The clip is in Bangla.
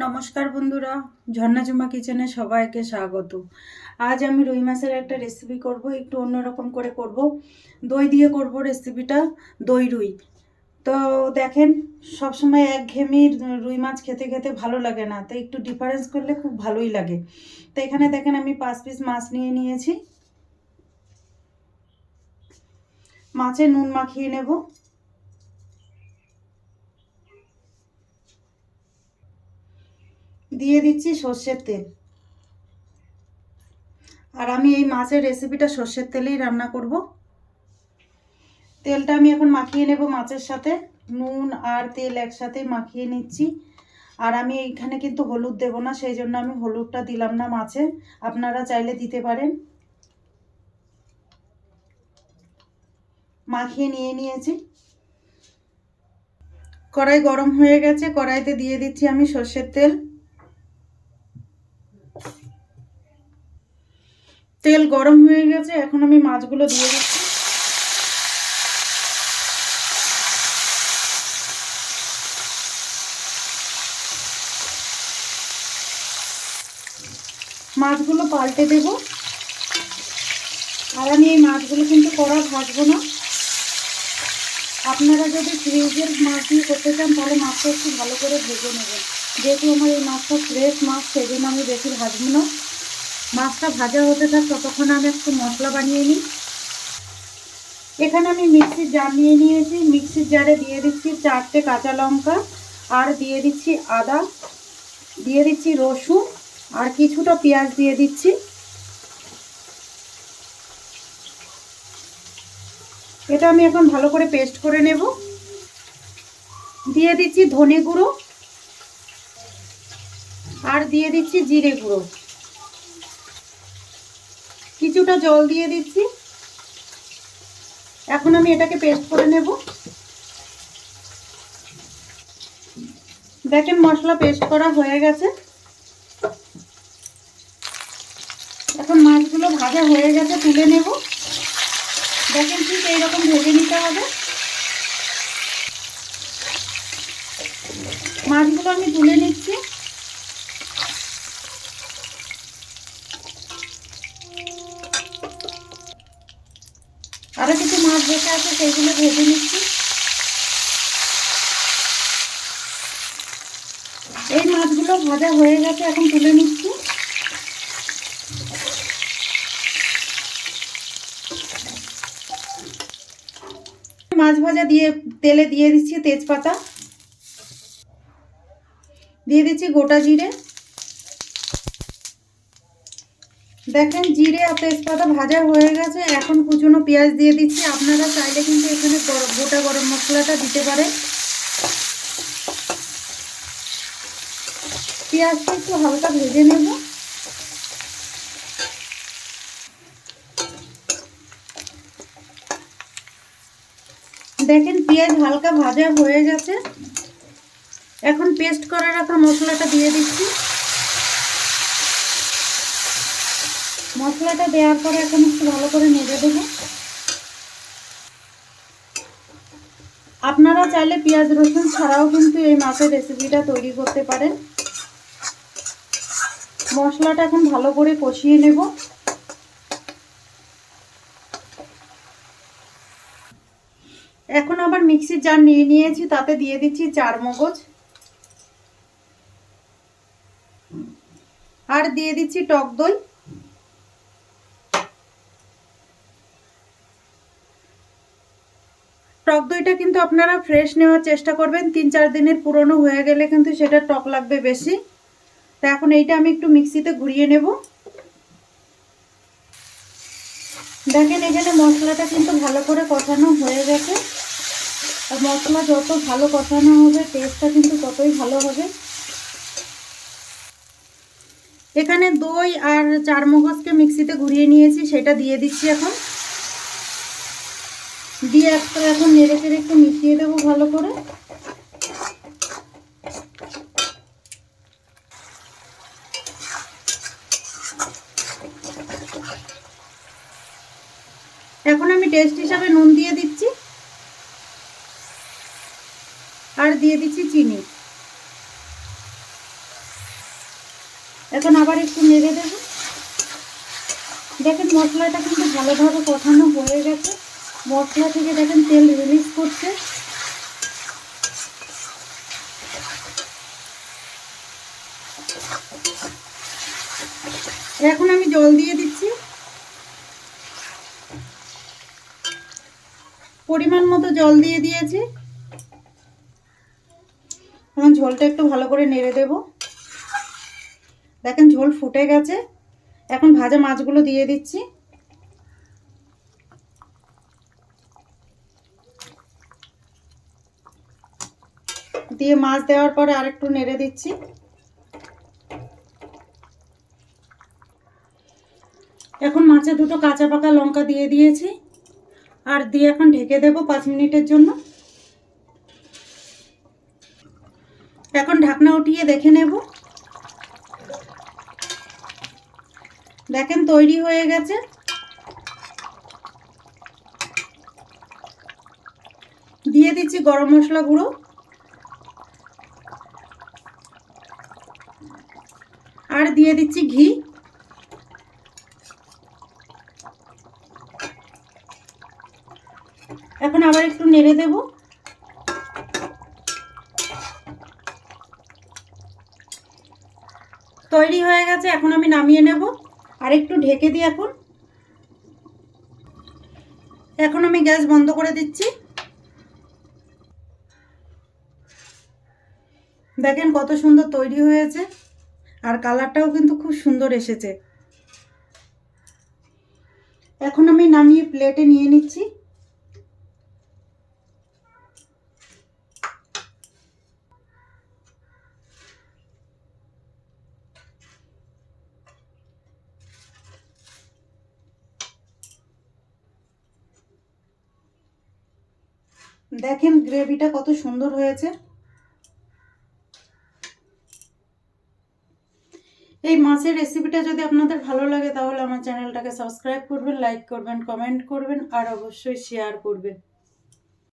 নমস্কার বন্ধুরা, ঝর্ণা ঝুমা কিচেনে সবাইকে স্বাগত। আজ আমি রুই মাছের একটা রেসিপি করব, একটু অন্যরকম করে করব। দই দিয়ে করব রেসিপিটা, দই রুই। তো দেখেন, সবসময় একঘেয়েমি রুই মাছ খেতে খেতে ভালো লাগে না, তো একটু ডিফারেন্স করলে খুব ভালোই লাগে। তো এখানে দেখেন আমি 5 পিস মাছ নিয়ে নিয়েছি। মাছে নুন মাখিয়ে নেব। দিয়ে দিচ্ছি সর্ষের তেল। আর আমি এই মাছের রেসিপিটা সর্ষের তেলেই রান্না করব। তেলটা আমি এখন মাখিয়ে নেব মাছের সাথে। নুন আর তেল একসাথে মাখিয়ে নিচ্ছি। আর আমি এইখানে কিন্তু হলুদ দেব না, সেই জন্য আমি হলুদটা দিলাম না মাছে। আপনারা চাইলে দিতে পারেন। মাখিয়ে নিয়ে নিয়েছি। কড়াই গরম হয়ে গেছে, কড়াইতে দিয়ে দিচ্ছি আমি সর্ষের তেল। তেল গরম হয়ে গেছে, এখন আমি মাছগুলো দিয়ে দিচ্ছি। মাছগুলো পাল্টে দেব। আর আমি এই মাছগুলো কিন্তু কড়া ভাজবো না। আপনারা যদি ফ্রিজের মাছ দিয়ে করতে চান তাহলে মাছটা একটু ভালো করে ভেজে নেবেন। যেহেতু আমার এই মাছটা ফ্রেশ মাছ, সেই জন্য আমি বেশি ভাজবো না। মাছটা ভাজা হতে থাক, ততক্ষণ আমি একটু মশলা বানিয়ে নিই। এখানে আমি মিক্সির জার নিয়ে নিয়েছি। মিক্সির জারে দিয়ে দিচ্ছি 4টে কাঁচা লঙ্কা, আর দিয়ে দিচ্ছি আদা, দিয়ে দিচ্ছি রসুন, আর কিছুটা পেঁয়াজ দিয়ে দিচ্ছি। এটা আমি এখন ভালো করে পেস্ট করে নেব। দিয়ে দিচ্ছি ধনে গুঁড়ো, আর দিয়ে দিচ্ছি জিরে গুঁড়ো। কিছুটা জল দিয়ে দিচ্ছি। এখন আমি এটাকে পেস্ট করে নেব। দেখেন মশলা পেস্ট করা হয়ে গেছে। এখন মাছগুলো ভাজা হয়ে গেছে, তুলে নেব। দেখেন ঠিক এইরকম ভেজে নিতে হবে। মাছগুলো আমি তুলে নিচ্ছি। আরো কিছু মাছ বেঁচে আছে, সেইগুলো ভেজে নিচ্ছি। এই মাছগুলো ভাজা হয়ে গেছে, এখন তুলে নিচ্ছি। মাছ ভাজা দিয়ে তেলে দিয়ে দিচ্ছি তেজপাতা, দিয়ে দিচ্ছি গোটা জিরে। দেখেন জিরে আর তেজপাতা ভাজা হয়ে গেছে, এখন কুচনো পেঁয়াজ দিয়ে দিচ্ছি। আপনারা চাইলে কিন্তু এখানে গোটা গরম মশলাটা দিতে পারেন। পেঁয়াজটা একটু হালকা ভেজে নেব। দেখেন পেঁয়াজ হালকা ভাজা হয়ে গেছে, এখন পেস্ট করে রাখা মশলাটা দিয়ে দিচ্ছি। মশলাটা দেওয়ার পরে এখন একটু ভালো করে নেড়ে দেব। আপনারা চাইলে পেঁয়াজ রসুন ছাড়াও কিন্তু এই মাছের রেসিপিটা তৈরি করতে পারেন। মশলাটা এখন ভালো করে কষিয়ে নেব। এখন আবার মিক্সির জার নিয়ে নিয়েছি, তাতে দিয়ে দিচ্ছি 4 মগজ, আর দিয়ে দিচ্ছি টক দই। টক দইটা কিন্তু আপনারা ফ্রেশ নেওয়ার চেষ্টা করবেন। 3-4 দিনের পুরনো হয়ে গেলে কিন্তু সেটা টক লাগবে বেশি। তো এখন এইটা আমি একটু মিক্সিতে ঘুরিয়ে নেব। দেখেন এখানে মশলাটা কিন্তু ভালো করে কষানো হয়ে গেছে। আর মশলা যত ভালো কষানো হবে টেস্টটা কিন্তু ততই ভালো হবে। এখানে দই আর 4 মগজকে মিক্সিতে ঘুরিয়ে নিয়েছি, সেটা দিয়ে দিচ্ছি। এখন দিয়ে এখন নেড়ে চেড়ে একটু মিশিয়ে দেবো ভালো করে। এখন আমি টেস্ট হিসাবে নুন দিয়ে দিচ্ছি, আর দিয়ে দিচ্ছি চিনি। এখন আবার একটু নেড়ে দেব। দেখেন মশলাটা কিন্তু ভালোভাবে কষানো হয়ে গেছে, মশলা থেকে দেখেন তেল রিলিজ করছে। এখন আমি জল দিয়ে দিচ্ছি, পরিমাণ মতো জল দিয়ে দিয়েছি। এখন ঝোলটা একটু ভালো করে নেড়ে দেব। দেখেন ঝোল ফুটে গেছে। এখন ভাজা মাছগুলো দিয়ে দিচ্ছি। দিয়ে মাছ দেওয়ার পরে আরেকটু নেড়ে দিচ্ছি। এখন মাছে দুটো কাঁচা পাকা লঙ্কা দিয়ে দিয়েছি, আর দিয়ে এখন ঢেকে দেব 5 মিনিটের জন্য। এখন ঢাকনা উঠিয়ে দেখে নেব। দেখেন তৈরি হয়ে গেছে। দিয়ে দিচ্ছি গরম মশলা গুঁড়ো, আর দিয়ে দিচ্ছি ঘি। এখন আবার একটু নেড়ে দেব। তৈরি হয়ে গেছে, এখন আমি নামিয়ে নেব। আর একটু ঢেকে দিই। এখন আমি গ্যাস বন্ধ করে দিচ্ছি। দেখেন কত সুন্দর তৈরি হয়েছে, আর কালারটাও কিন্তু খুব সুন্দর এসেছে। এখন আমি নামিয়ে প্লেটে নিয়ে নিচ্ছি। দেখেন গ্রেভিটা কত সুন্দর হয়েছে। এই মাছের রেসিপিটা যদি আপনাদের ভালো লাগে তাহলে আমার চ্যানেলটাকে সাবস্ক্রাইব করবেন, লাইক করবেন, কমেন্ট করবেন, আর অবশ্যই শেয়ার করবেন।